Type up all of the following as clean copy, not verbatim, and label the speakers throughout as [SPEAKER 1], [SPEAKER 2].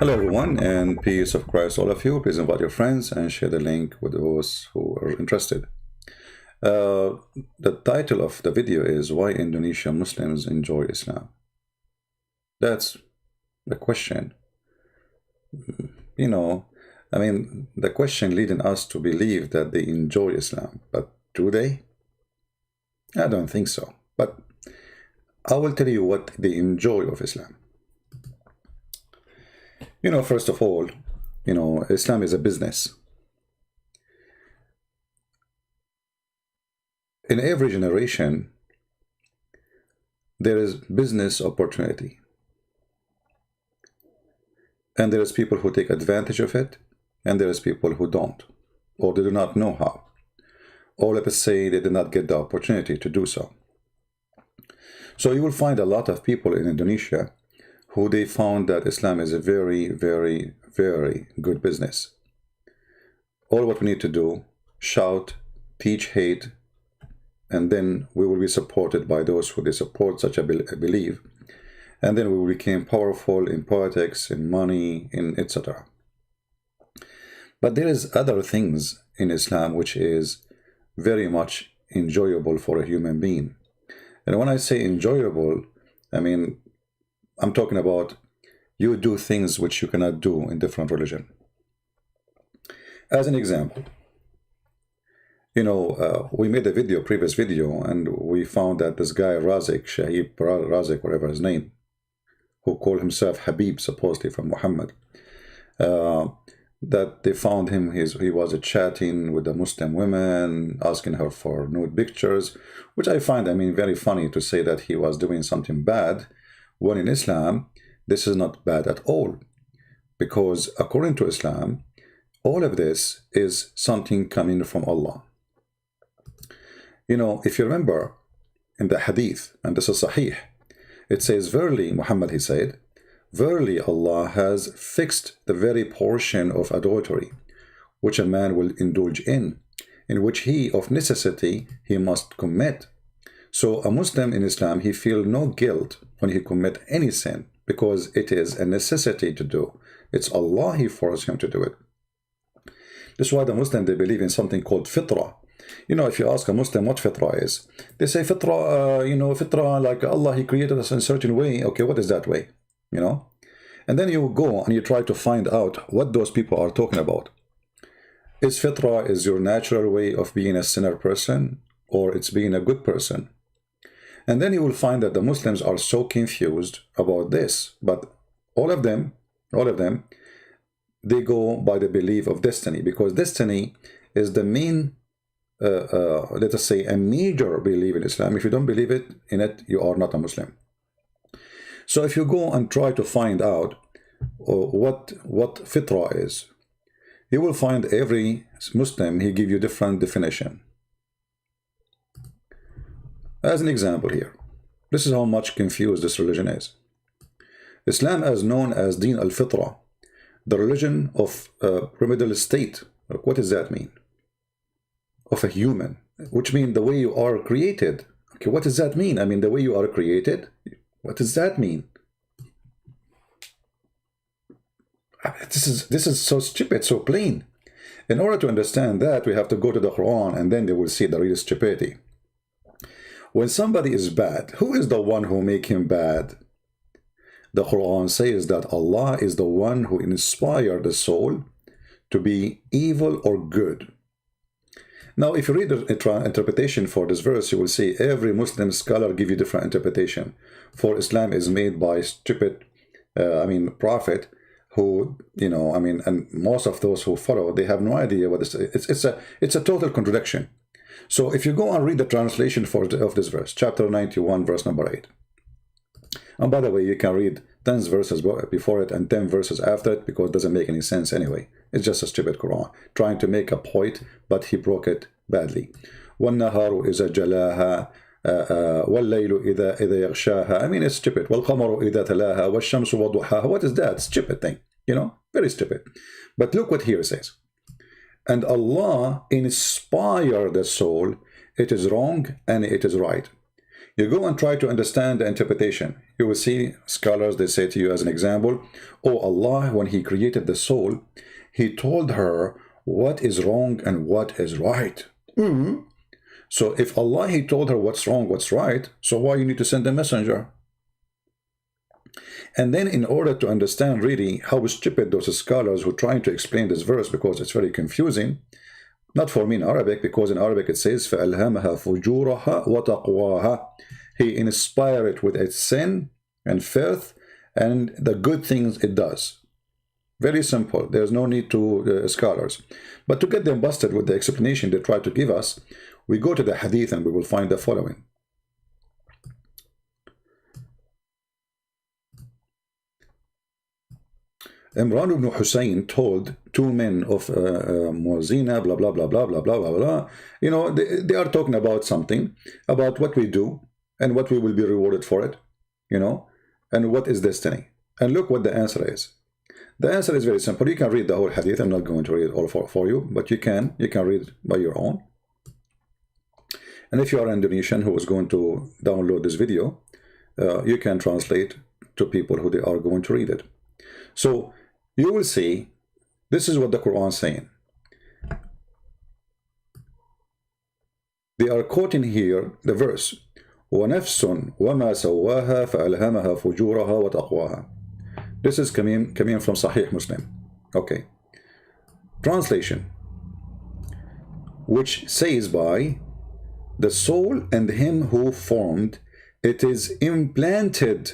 [SPEAKER 1] Hello, everyone, and peace of Christ, all of you. Please invite your friends and share the link with those who are interested. The title of the video is Why Indonesian Muslims Enjoy Islam. That's the question. The question leading us to believe that they enjoy Islam. But do they? I don't think so. But I will tell you what they enjoy of Islam. First of all, Islam is a business. In every generation, there is business opportunity. And there is people who take advantage of it, and there is people who don't, or they do not know how. Or let us say they did not get the opportunity to do so. So you will find a lot of people in Indonesia who they found that Islam is a very, very, very good business. All what we need to do, shout, teach hate, and then we will be supported by those who they support such a belief. And then we will become powerful in politics, in money, in etc. But there is other things in Islam which is very much enjoyable for a human being. And when I say enjoyable, I'm talking about you do things which you cannot do in different religion. As an example, we made a previous video, and we found that this guy Razik, Shahib Razik, whatever his name, who called himself Habib, supposedly from Muhammad, that they found him, he was chatting with a Muslim woman, asking her for nude pictures, which I find, very funny to say that he was doing something bad, when in Islam, this is not bad at all. Because according to Islam, all of this is something coming from Allah. If you remember in the hadith, and this is sahih, it says, verily, Muhammad, he said, verily Allah has fixed the very portion of adultery, which a man will indulge in which he, of necessity, he must commit. So a Muslim in Islam, he feels no guilt when he commit any sin, because it is a necessity to do. It's Allah, he forced him to do it. This is why the Muslim, they believe in something called fitrah. If you ask a Muslim what fitrah is, they say fitrah, fitrah, like Allah, he created us in a certain way. Okay, what is that way? And then you go and you try to find out what those people are talking about. Is fitrah is your natural way of being a sinner person, or it's being a good person? And then you will find that the Muslims are so confused about this. But all of them, they go by the belief of destiny, because destiny is the main, let us say, a major belief in Islam. If you don't believe in it, you are not a Muslim. So if you go and try to find out what fitrah is, you will find every Muslim, he give you different definition. As an example here, this is how much confused this religion is. Islam is known as Deen al-Fitra, the religion of pyramidal state. What does that mean? Of a human, which means the way you are created. Okay, what does that mean? The way you are created, what does that mean? This is so stupid, so plain. In order to understand that, we have to go to the Quran, and then they will see the real stupidity. When somebody is bad, who is the one who make him bad? The Quran says that Allah is the one who inspired the soul to be evil or good. Now, if you read the interpretation for this verse, you will see every Muslim scholar give you different interpretation. For Islam is made by stupid, prophet, who, and most of those who follow, they have no idea what this is. It's a total contradiction. So if you go and read the translation of this verse, chapter 91, verse number 8. And by the way, you can read 10 verses before it and 10 verses after it, because it doesn't make any sense anyway. It's just a stupid Quran, trying to make a point, but he broke it badly. وَالنَّهَارُ إِذَا جَلَاهَا وَاللَّيْلُ إِذَا يَغْشَاهَا. It's stupid. وَالْقَمَرُ إِذَا تَلَاهَا وَالشَّمْسُ وَضُحَاهَا. What is that? Stupid thing. Very stupid. But look what here it says. And Allah inspired the soul. It is wrong and it is right. You go and try to understand the interpretation. You will see scholars, they say to you as an example, oh, Allah, when He created the soul, He told her what is wrong and what is right. So if Allah, He told her what's wrong, what's right, so why you need to send a messenger? And then in order to understand really how stupid those scholars who are trying to explain this verse, because it's very confusing, not for me in Arabic, because in Arabic it says فَأَلْهَمَهَا فُجُورَهَا وَتَقْوَاهَا. He inspired it with its sin and filth and the good things it does. Very simple. There's no need to scholars. But to get them busted with the explanation they try to give us, we go to the hadith and we will find the following. Imran ibn Hussein told two men of Muazzina, blah, blah, blah, blah, blah, blah, blah, blah. You know, they are talking about something, about what we do and what we will be rewarded for it, you know, and what is destiny. And look what the answer is. The answer is very simple. You can read the whole hadith. I'm not going to read it all for you, but you can read it by your own. And if you are Indonesian who is going to download this video, you can translate to people who they are going to read it. So you will see, this is what the Quran is saying. They are quoting here the verse, وَنَفْسٌ وَمَا سَوَّاهَا فَأَلْهَمَهَا فُجُورَهَا وَتَقْوَاهَا. This is coming from Sahih Muslim. Okay. Translation, which says by the soul and him who formed, it is implanted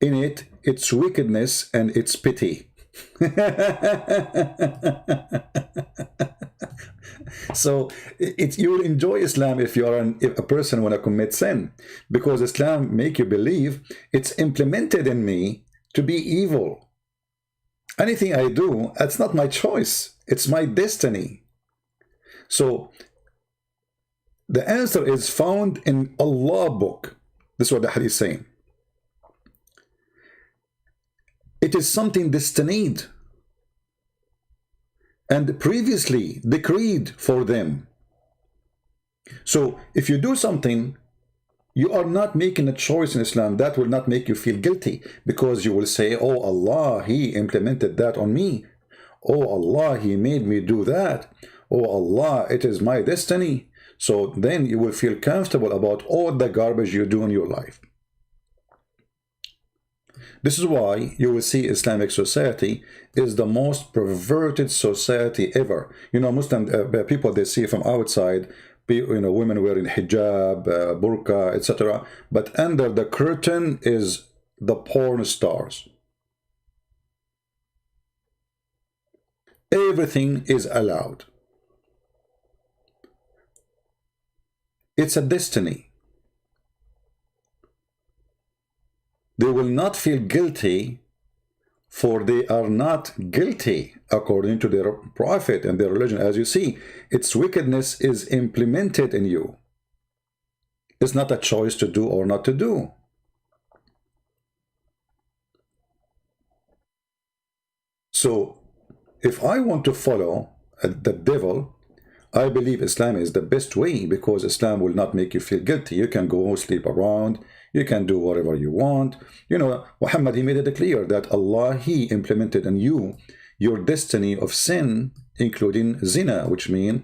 [SPEAKER 1] in it its wickedness and its pity. So you will enjoy Islam if you are if a person want to commit sin, because Islam make you believe it's implemented in me to be evil. Anything I do, that's not my choice, it's my destiny. So the answer is found in Allah book. This is what the hadith is saying. It is something destined and previously decreed for them. So if you do something, you are not making a choice in Islam. That will not make you feel guilty, because you will say, oh Allah, He implemented that on me. Oh Allah, He made me do that. Oh Allah, it is my destiny. So then you will feel comfortable about all the garbage you do in your life. This is why you will see Islamic society is the most perverted society ever. You know, Muslim people, they see from outside, you know, women wearing hijab, burqa, etc. But under the curtain is the porn stars. Everything is allowed. It's a destiny. They will not feel guilty, for they are not guilty according to their prophet and their religion. As you see, its wickedness is implemented in you. It's not a choice to do or not to do. So if I want to follow the devil, I believe Islam is the best way, because Islam will not make you feel guilty. You can go sleep around. You can do whatever you want. You know, Muhammad, he made it clear that Allah, He implemented in you your destiny of sin, including zina, which means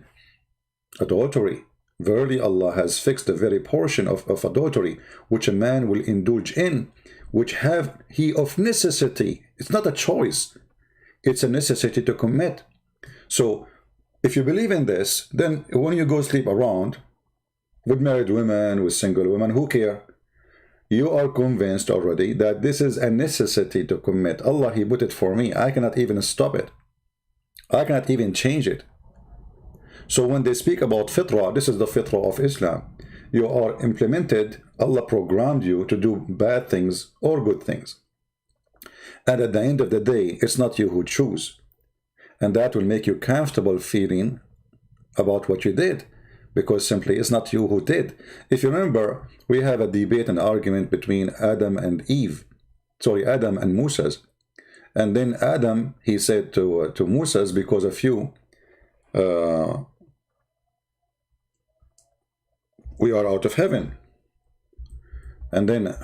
[SPEAKER 1] adultery. Verily, Allah has fixed the very portion of adultery which a man will indulge in, which have he of necessity. It's not a choice. It's a necessity to commit. So, if you believe in this, then when you go sleep around with married women, with single women, who care? You are convinced already that this is a necessity to commit. Allah, He put it for me. I cannot even stop it. I cannot even change it. So when they speak about fitrah, this is the fitrah of Islam. You are implemented. Allah programmed you to do bad things or good things. And at the end of the day, it's not you who choose. And that will make you comfortable feeling about what you did, because simply it's not you who did. If you remember, we have a debate and argument between Adam and Eve. Sorry, Adam and Moses. And then Adam, he said to Moses, because of you, we are out of heaven. And then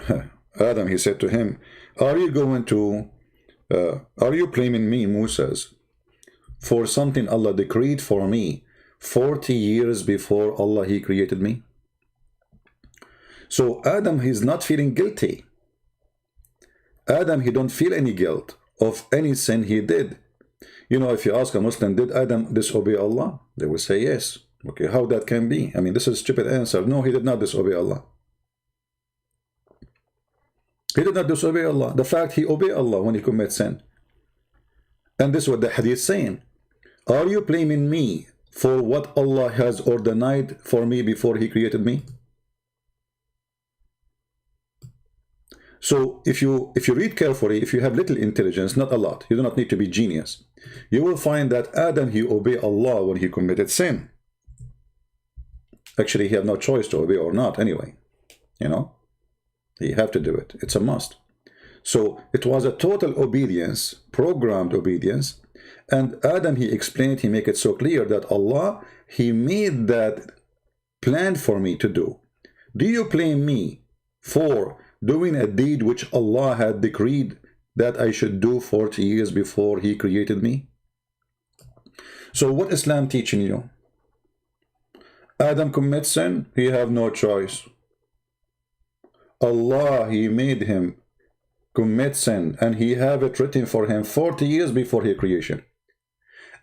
[SPEAKER 1] Adam, he said to him, are you blaming me, Moses, for something Allah decreed for me 40 years before Allah, he created me? So Adam, he's not feeling guilty. Adam, he don't feel any guilt of any sin he did. You know, if you ask a Muslim, did Adam disobey Allah? They will say yes. Okay, how that can be? I mean, this is a stupid answer. No, he did not disobey Allah. He did not disobey Allah. The fact he obeyed Allah when he commits sin. And this is what the hadith is saying. Are you blaming me for what Allah has ordained for me before he created me? So if you read carefully, if you have little intelligence, not a lot, you do not need to be genius, you will find that Adam, he obeyed Allah when he committed sin. Actually, he had no choice to obey or not anyway. You know, he have to do it. It's a must. So it was a total obedience, programmed obedience. And Adam, he explained, he make it so clear that Allah, he made that plan for me to do. Do you blame me for doing a deed which Allah had decreed that I should do 40 years before he created me? So what Islam teaching you? Adam commits sin, he have no choice. Allah, he made him commit sin, and he have it written for him 40 years before his creation.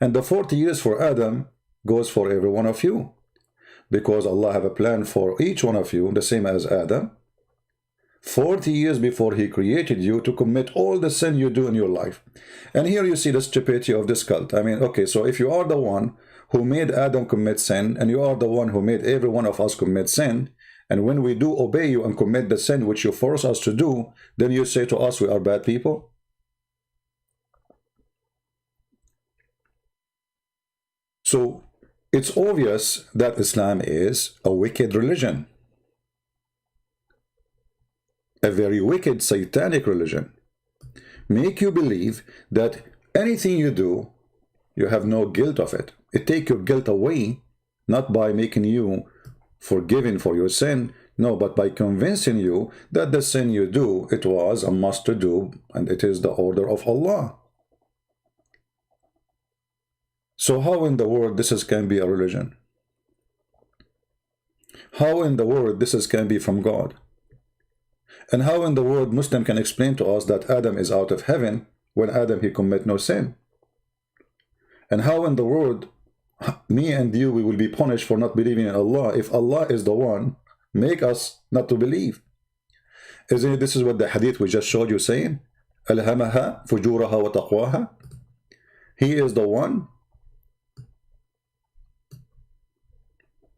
[SPEAKER 1] And the 40 years for Adam goes for every one of you, because Allah have a plan for each one of you, the same as Adam. 40 years before he created you to commit all the sin you do in your life. And here you see the stupidity of this cult. I mean, okay, so if you are the one who made Adam commit sin, and you are the one who made every one of us commit sin, and when we do obey you and commit the sin which you force us to do, then you say to us we are bad people? So it's obvious that Islam is a wicked religion. A very wicked, satanic religion. Make you believe that anything you do, you have no guilt of it. It take your guilt away, not by making you forgiven for your sin, no, but by convincing you that the sin you do, it was a must to do, and it is the order of Allah. So how in the world this can be a religion? How in the world this can be from God? And how in the world Muslim can explain to us that Adam is out of heaven when Adam, he commit no sin? And how in the world me and you, we will be punished for not believing in Allah if Allah is the one make us not to believe? Isn't it, this is what the hadith we just showed you saying? أَلْهَمَهَا فُجُورَهَا وَتَقْوَاهَا. He is the one.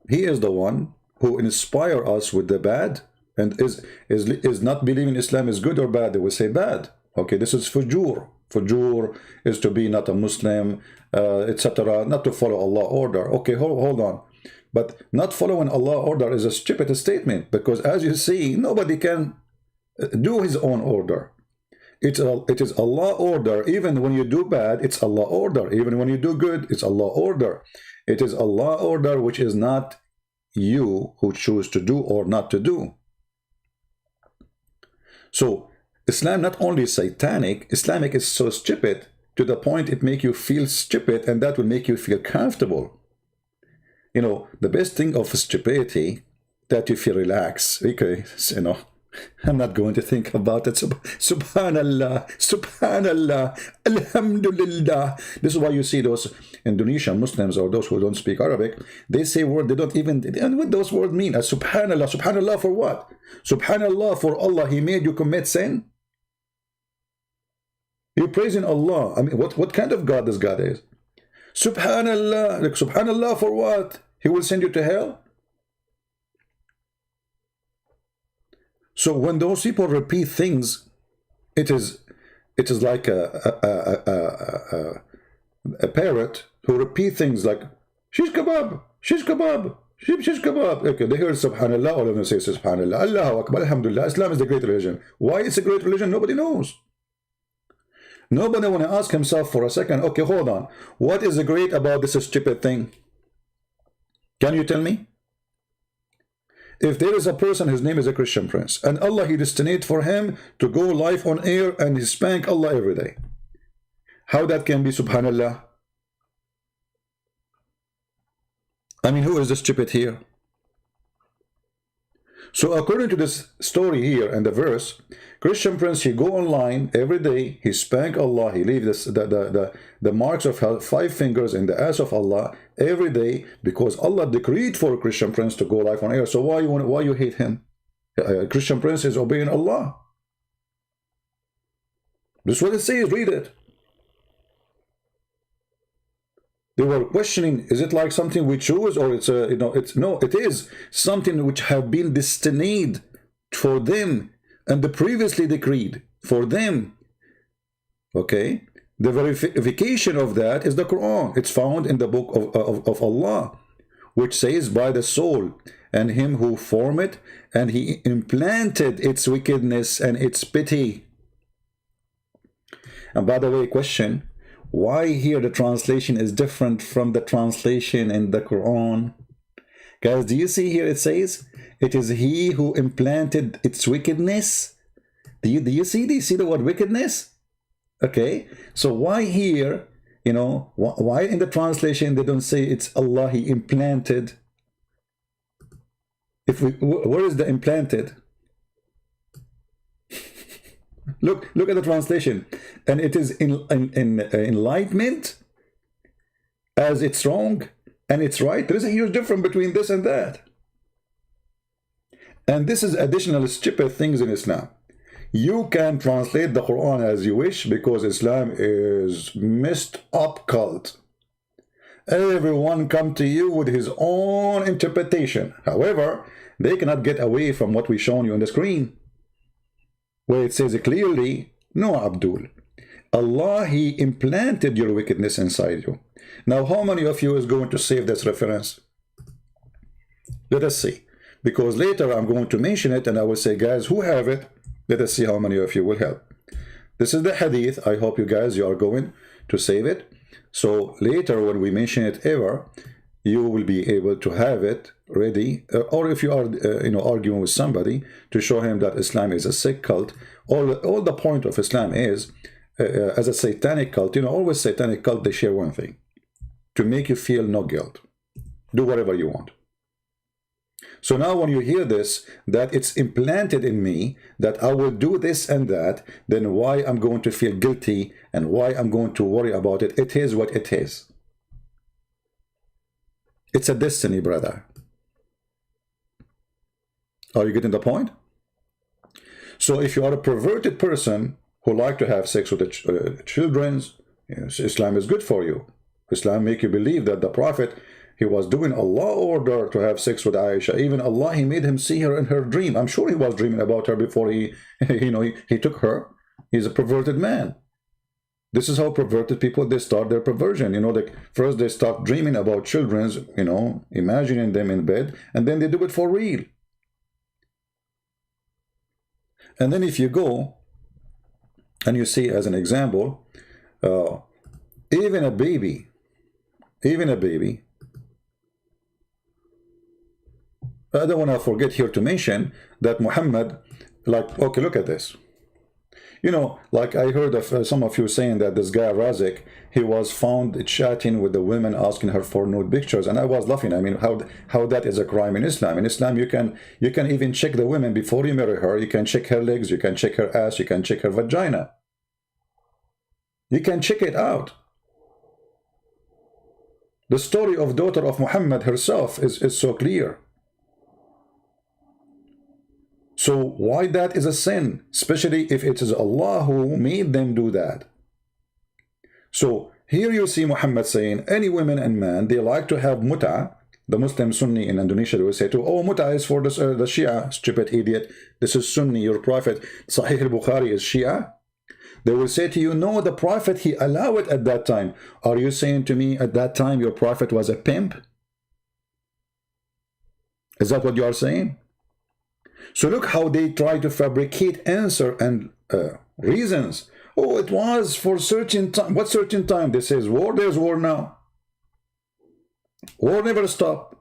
[SPEAKER 1] He is the one who inspire us with the bad. And is not believing Islam is good or bad? They will say bad. Okay, this is fujur. Fujur is to be not a Muslim, etc. Not to follow Allah order. Okay, hold on. But not following Allah order is a stupid statement, because as you see, nobody can do his own order. It is Allah order. Even when you do bad, it's Allah order. Even when you do good, it's Allah order. It is Allah order, which is not you who choose to do or not to do. So Islam not only is satanic, Islamic is so stupid to the point it make you feel stupid, and that will make you feel comfortable. You know, the best thing of stupidity, that you feel relaxed. Okay, you know, I'm not going to think about it. Subhanallah, Subhanallah, Alhamdulillah. This is why you see those Indonesian Muslims or those who don't speak Arabic, they say word they don't even, and what those words mean? Subhanallah, Subhanallah for what? Subhanallah for Allah, he made you commit sin? You're praising Allah. I mean, what kind of God this God is? Subhanallah, like Subhanallah for what? He will send you to hell? So when those people repeat things, it is like a parrot who repeat things like shish kebab, shish kebab, shish kebab. Okay, they hear Subhanallah, all of them say Subhanallah, Allahu Akbar, Alhamdulillah. Islam is the great religion. Why it's a great religion? Nobody knows. Nobody want to ask himself for a second, okay, hold on. What is great about this stupid thing? Can you tell me? If there is a person, his name is a Christian prince, and Allah, he destined for him to go live on air and he spank Allah every day. How that can be, subhanallah? I mean, who is the stupid here? So according to this story here and the verse, Christian prince, he go online every day, he spank Allah, he leave this, the marks of 5 fingers in the ass of Allah every day, because Allah decreed for Christian prince to go live on air. So why you hate him? Christian prince is obeying Allah. This is what it says, read it. They were questioning, is it like something we choose, or it's a, no, it is something which have been destined for them and the previously decreed for them. Okay, the verification of that is the Quran. It's found in the book of Allah, which says, by the soul and him who formed it, and he implanted its wickedness and its pity. And by the way, question, why here the translation is different from the translation in the Quran? Guys, do you see here it says, it is he who implanted its wickedness? Do you see the word wickedness? Okay, so why here, why in the translation they don't say it's Allah, he implanted? Where is the implanted? Look at the translation, and it is in enlightenment as it's wrong and it's right. There is a huge difference between this and that. And this is additional stupid things in Islam. You can translate the Quran as you wish, because Islam is messed up cult. Everyone come to you with his own interpretation. However, they cannot get away from what we've shown you on the screen, where it says clearly, no, Abdul, Allah, he implanted your wickedness inside you. Now, how many of you is going to save this reference? Let us see. Because later I'm going to mention it and I will say, guys, who have it? Let us see how many of you will help. This is the hadith. I hope you guys, you are going to save it. So later when we mention it ever, you will be able to have it ready, or if you are arguing with somebody, to show him that Islam is a sick cult. All the point of Islam is, as a satanic cult, always satanic cult, they share one thing: to make you feel no guilt. Do whatever you want. So now when you hear this, that it's implanted in me, that I will do this and that, then why I'm going to feel guilty and why I'm going to worry about it? It is what it is. It's a destiny, brother. Are you getting the point? So if you are a perverted person who like to have sex with the children, Islam is good for you. Islam make you believe that the Prophet, he was doing Allah order to have sex with Aisha. Even Allah, he made him see her in her dream. I'm sure he was dreaming about her before he took her. He's a perverted man. This is how perverted people, they start their perversion. First they start dreaming about children, imagining them in bed, and then they do it for real. And then if you go and you see, as an example, even a baby, I don't want to forget here to mention that Muhammad, okay, look at this. Like I heard of some of you saying that this guy Razik, he was found chatting with the women, asking her for nude pictures, and I was laughing. I mean, how that is a crime in Islam? In Islam, you can even check the women before you marry her. You can check her legs, you can check her ass, you can check her vagina. You can check it out. The story of daughter of Muhammad herself is so clear. So why that is a sin, especially if it is Allah who made them do that? So here you see Muhammad saying, any women and man, they like to have muta. The Muslim Sunni in Indonesia, they will say, oh, muta is for the Shia, stupid idiot. This is Sunni, your Prophet. Sahih al-Bukhari is Shia. They will say to you, no, the Prophet, he allowed it at that time. Are you saying to me at that time your Prophet was a pimp? Is that what you are saying? So look how they try to fabricate answer and reasons. Oh, it was for certain time. What certain time? This is war. There's war now. War never stopped.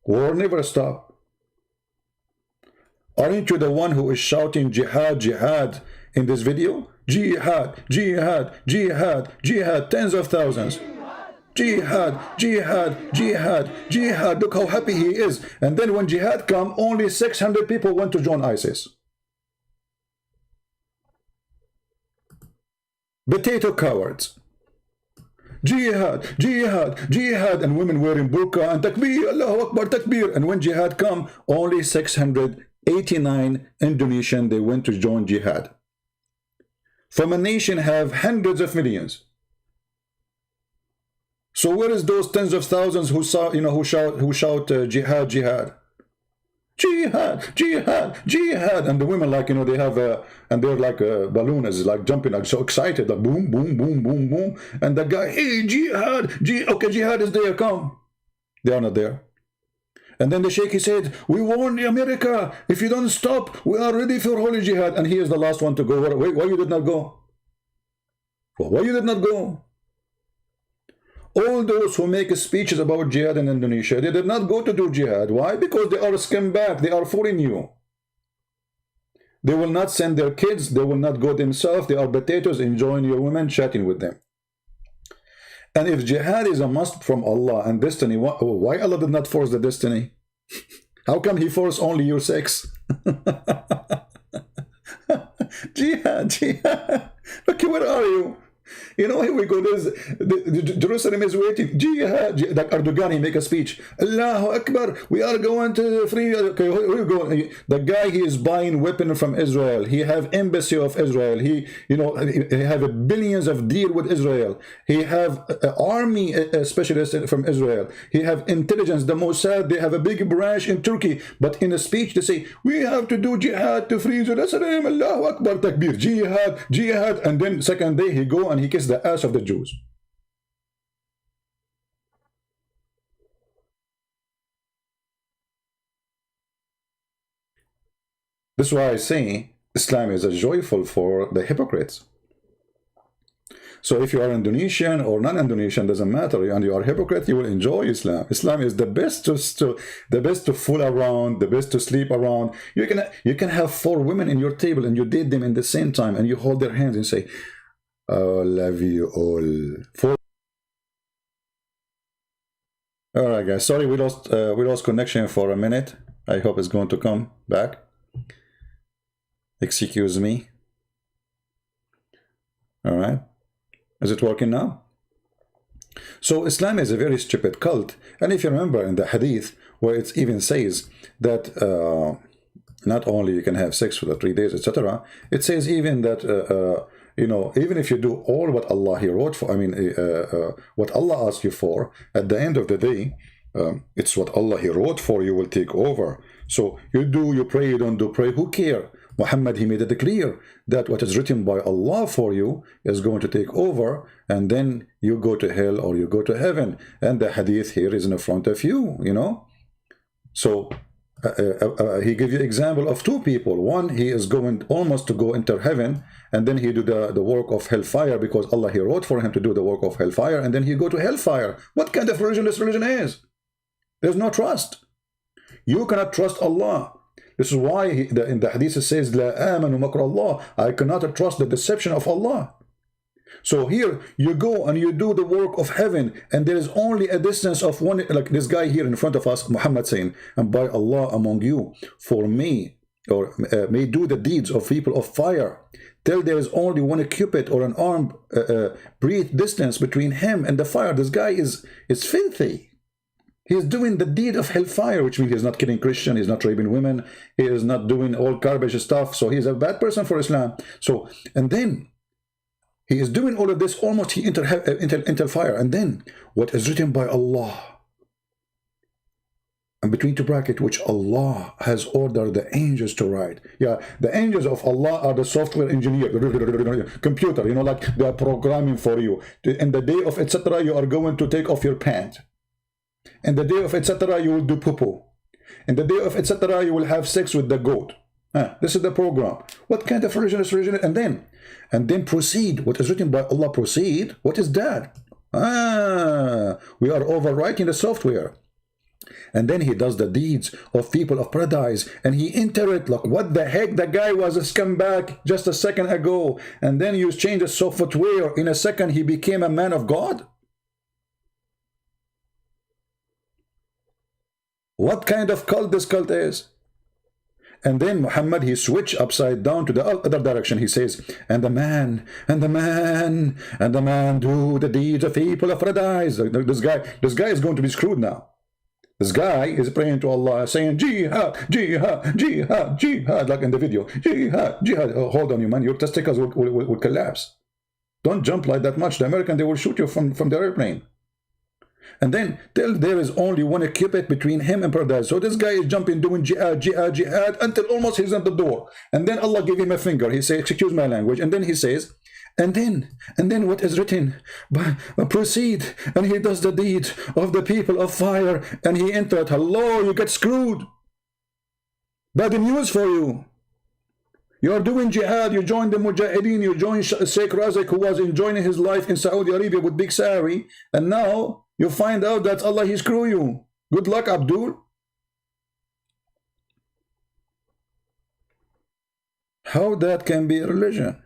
[SPEAKER 1] War never stop. Aren't you the one who is shouting jihad, jihad in this video? Jihad, jihad, jihad, jihad, tens of thousands. Jihad, jihad, jihad, jihad. Look how happy he is. And then when jihad come, only 600 people went to join ISIS. Potato cowards. Jihad, jihad, jihad, and women wearing burqa and takbir, Allahu Akbar, takbir. And when jihad come, only 689 Indonesian, they went to join jihad. From a nation have hundreds of millions. So where is those tens of thousands who saw, who shout jihad, jihad, jihad, jihad, jihad, and the women like they have and they're like a balloon is like jumping, like so excited, like boom, boom, boom, boom, boom, and the guy, hey, jihad, okay, jihad is there, come. They are not there. And then the sheikh, he said, we warn America, if you don't stop, we are ready for holy jihad. And he is the last one to go. Why you did not go? Why you did not go? All those who make speeches about jihad in Indonesia, they did not go to do jihad. Why? Because they are scumbag. They are fooling you. They will not send their kids. They will not go themselves. They are potatoes enjoying your women, chatting with them. And if jihad is a must from Allah and destiny, why Allah did not force the destiny? How come he forced only your sex? Jihad, jihad. Okay, where are you? Here we go. Jerusalem is waiting. Jihad. Like Erdogan, he make a speech. Allahu Akbar. We are going to free. Okay, here we go. The guy, he is buying weapon from Israel. He have embassy of Israel. He have billions of deal with Israel. He have army specialist from Israel. He have intelligence. The Mossad, they have a big branch in Turkey. But in a speech, they say, we have to do jihad to free Jerusalem. Allahu Akbar, takbir. Jihad, jihad. And then second day, he go and he kissed the ass of the Jews. This is why I say Islam is a joyful for the hypocrites. So if you are Indonesian or non-Indonesian, doesn't matter, and you are a hypocrite, you will enjoy Islam. Islam is the best to fool around, the best to sleep around. You can have 4 women in your table and you date them in the same time and you hold their hands and say, oh, love you all. All right, guys. Sorry, we lost connection for a minute. I hope it's going to come back. Excuse me. All right. Is it working now? So Islam is a very stupid cult. And if you remember in the hadith, where it even says that not only you can have sex for the 3 days, etc., it says even that even if you do all what Allah he wrote for, what Allah asked you for, at the end of the day, it's what Allah he wrote for you will take over. So you do, you pray, you don't do pray, who care? Muhammad, he made it clear that what is written by Allah for you is going to take over, and then you go to hell or you go to heaven. And the hadith here is in front of you, So he gives you example of 2 people. One, he is going almost to go into heaven, and then he do the work of hellfire because Allah he wrote for him to do the work of hellfire, and then he go to hellfire. What kind of religion this religion is? There's no trust. You cannot trust Allah. This is why in the hadith it says, La amanu makr Allah. I cannot trust the deception of Allah. So here you go and you do the work of heaven, and there is only a distance of one, like this guy here in front of us, Muhammad saying, and by Allah among you, for me, or may do the deeds of people of fire, till there is only one cubit or an arm breadth distance between him and the fire. This guy is filthy. He is doing the deed of hellfire, which means he's not killing Christian, he's not raping women, he is not doing all garbage stuff, so he's a bad person for Islam. So, and then he is doing all of this, almost he enter fire. And then what is written by Allah, and between 2 brackets, which Allah has ordered the angels to write. Yeah, the angels of Allah are the software engineer, computer, like they are programming for you. In the day of etc., you are going to take off your pants. In the day of etc., you will do poo-poo. In the day of etc., you will have sex with the goat. This is the program. What kind of religion is religion? And then proceed. What is written by Allah, proceed. What is that? We are overwriting the software. and then he does the deeds of people of paradise, and he enter it. Like, what the heck? The guy was a scumbag just a second ago, and then you change the software. In a second, he became a man of God. What kind of cult this cult is? And then Muhammad, he switched upside down to the other direction. He says, and the man do the deeds of people of paradise. This guy is going to be screwed now. This guy is praying to Allah, saying, jihad, jihad, jihad, jihad, like in the video. Jihad, jihad. Oh, hold on, you man, your testicles will collapse. Don't jump like that much. The American, they will shoot you from the airplane. And then there is only one cupid between him and paradise. So this guy is jumping, doing jihad, jihad, jihad, until almost he's at the door. And then Allah gave him a finger. He says, excuse my language. And then he says, and then what is written? Proceed. And he does the deed of the people of fire. And he entered. Hello, you get screwed. Bad news for you. You are doing jihad, you join the Mujahideen, you join Sheikh Razak, who was enjoying his life in Saudi Arabia with big salary, and now you find out that Allah, he screw you. Good luck, Abdul. How that can be a religion?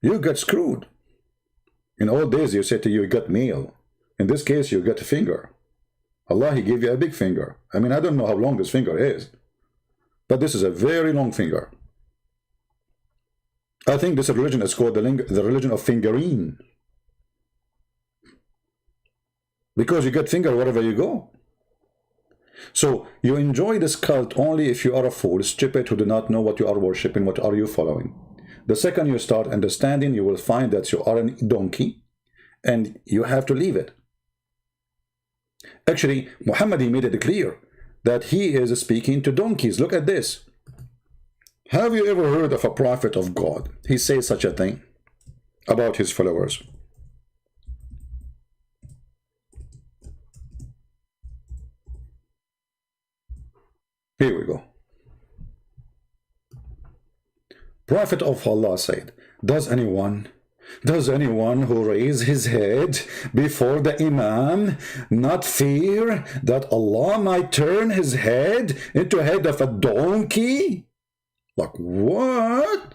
[SPEAKER 1] You get screwed. In old days, you said to you got meal. In this case, you got a finger. Allah, he gave you a big finger. I mean, I don't know how long this finger is, but this is a very long finger. I think this religion is called the religion of fingering. Because you get finger wherever you go. So you enjoy this cult only if you are a fool, stupid, who do not know what you are worshipping, what are you following. The second you start understanding, you will find that you are a donkey and you have to leave it. Actually, Muhammad, he made it clear that he is speaking to donkeys. Look at this. Have you ever heard of a prophet of God? He says such a thing about his followers. Here we go. Prophet of Allah said, does anyone who raise his head before the Imam not fear that Allah might turn his head into a head of a donkey? Like, what?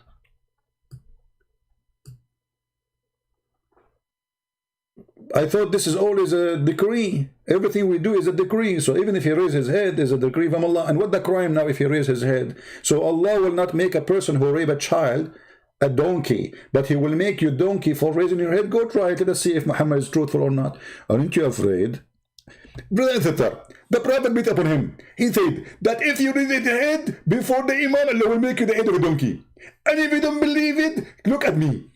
[SPEAKER 1] I thought this is always a decree. Everything we do is a decree. So even if he raises his head, is a decree from Allah. And what the crime now if he raises his head? So Allah will not make a person who rape a child a donkey, but he will make you donkey for raising your head. Go try it. Let us see if Muhammad is truthful or not. Aren't you afraid? Brother and sister, the Prophet beat upon him. He said that if you raise your head before the Imam, Allah will make you the head of a donkey. And if you don't believe it, look at me.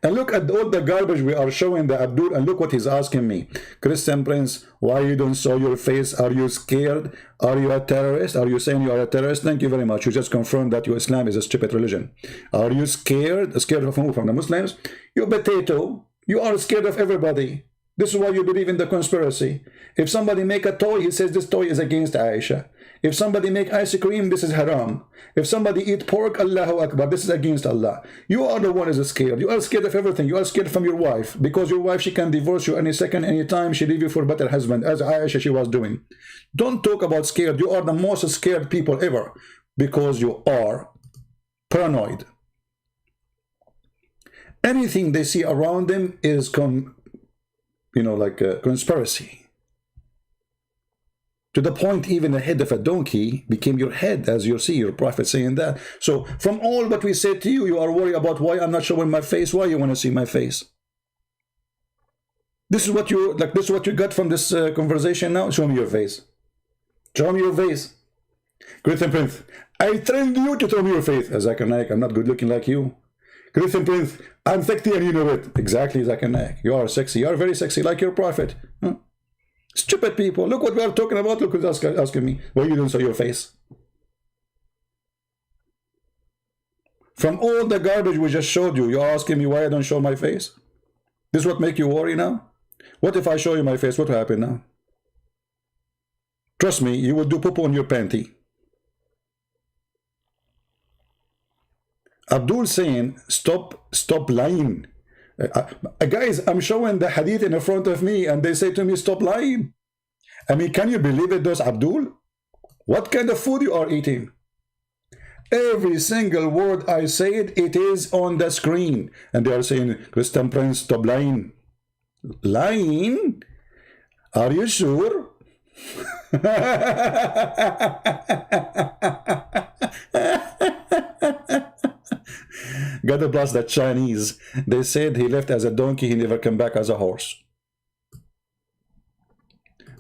[SPEAKER 1] And look at all the garbage we are showing the Abdul, and look what he's asking me. Christian Prince, why you don't show your face? Are you scared? Are you a terrorist? Are you saying you are a terrorist? Thank you very much. You just confirmed that your Islam is a stupid religion. Are you scared? Scared of who? From the Muslims? You potato. You are scared of everybody. This is why you believe in the conspiracy. If somebody make a toy, he says this toy is against Aisha. If somebody make ice cream, this is haram. If somebody eat pork, Allahu Akbar, this is against Allah. You are the one who is scared. You are scared of everything. You are scared from your wife. Because your wife, she can divorce you any second, any time. She leave you for a better husband, as Aisha, she was doing. Don't talk about scared. You are the most scared people ever. Because you are paranoid. Anything they see around them is, like a conspiracy. To the point even the head of a donkey became your head, as you see your prophet saying that. So from all what we said to you, you are worried about why I'm not showing my face. Why you want to see my face? This is what you This is what you got from this conversation now. Show me your face. Show me your face. Christian Prince, I trained you to show me your face. Zakir Naik, I'm not good looking like you. Christian Prince, I'm sexy and you know it. Exactly, Zakir Naik. You are sexy. You are very sexy like your prophet. Huh? Stupid people. Look what we are talking about. Look who's asking me. Why you don't show your face? From all the garbage we just showed you, you're asking me why I don't show my face? This is what make you worry now? What if I show you my face? What will happen now? Trust me, you will do poo-poo on your panty. Abdul saying, stop lying. Guys, I'm showing the hadith in front of me and they say to me, stop lying. I mean, can you believe it, those Abdul? What kind of food you are eating? Every single word I said, it is on the screen. And they are saying, Christian Prince, stop lying. Lying? Are you sure? God bless the Chinese. They said he left as a donkey, he never came back as a horse.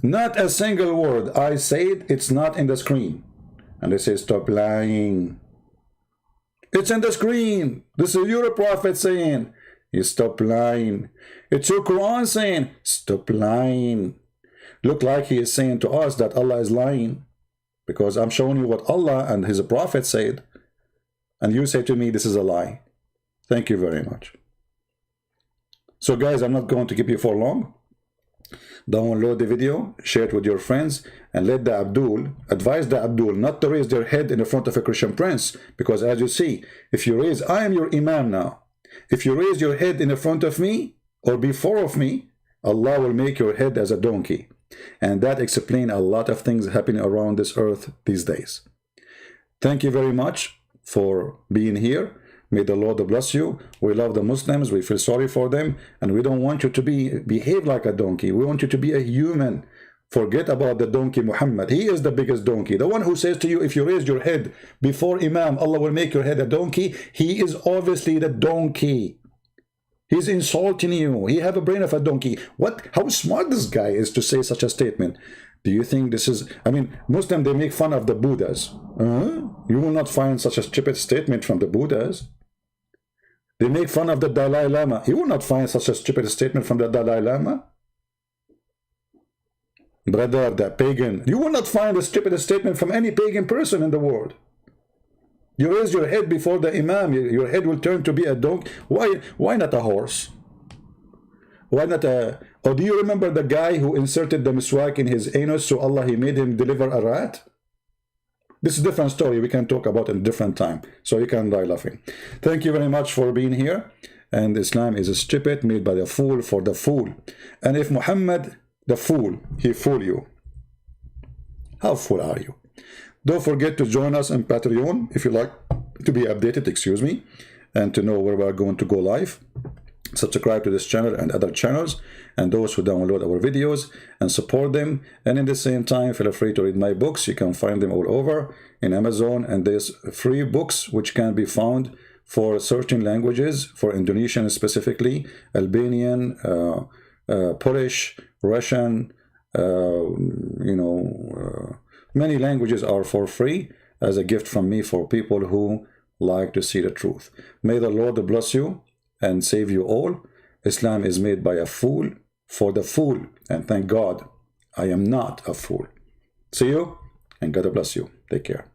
[SPEAKER 1] Not a single word I said, it's not in the screen. And they say, stop lying. It's in the screen. This is your prophet saying, you stop lying. It's your Quran saying, stop lying. Look like he is saying to us that Allah is lying. Because I'm showing you what Allah and his prophet said. And you say to me, this is a lie. Thank you very much. So guys, I'm not going to keep you for long. Download the video, share it with your friends, and let the Abdul, advise the Abdul not to raise their head in the front of a Christian prince. Because as you see, if you raise, I am your Imam now. If you raise your head in the front of me, or before of me, Allah will make your head as a donkey. And that explains a lot of things happening around this earth these days. Thank you very much for being here. May the Lord bless you. We love the Muslims. We feel sorry for them. And we don't want you to behave like a donkey. We want you to be a human. Forget about the donkey Muhammad. He is the biggest donkey. The one who says to you, if you raise your head before Imam, Allah will make your head a donkey. He is obviously the donkey. He's insulting you. He have a brain of a donkey. What? How smart this guy is to say such a statement. Do you think this is... I mean, Muslims, they make fun of the Buddhas. You will not find such a stupid statement from the Buddhas. They make fun of the Dalai Lama. You will not find such a stupid statement from the Dalai Lama. Brother, the pagan. You will not find a stupid statement from any pagan person in the world. You raise your head before the Imam, your head will turn to be a donkey. Why not a horse? Why not a... Or do you remember the guy who inserted the miswak in his anus, so Allah, he made him deliver a rat? This is a different story. We can talk about it in a different time. So you can die laughing. Thank you very much for being here. And Islam is a stupid made by the fool for the fool. And if Muhammad, the fool, he fool you, how fool are you? Don't forget to join us on Patreon if you like to be updated, excuse me, and to know where we are going to go live. Subscribe to this channel and other channels, and those who download our videos and support them. And in the same time, feel free to read my books. You can find them all over in Amazon, and there's free books which can be found for certain languages, for Indonesian specifically, Albanian, Polish, Russian, many languages are for free as a gift from me for people who like to see the truth. May the Lord bless you and save you all. Islam is made by a fool for the fool. And thank God, I am not a fool. See you, and God bless you. Take care.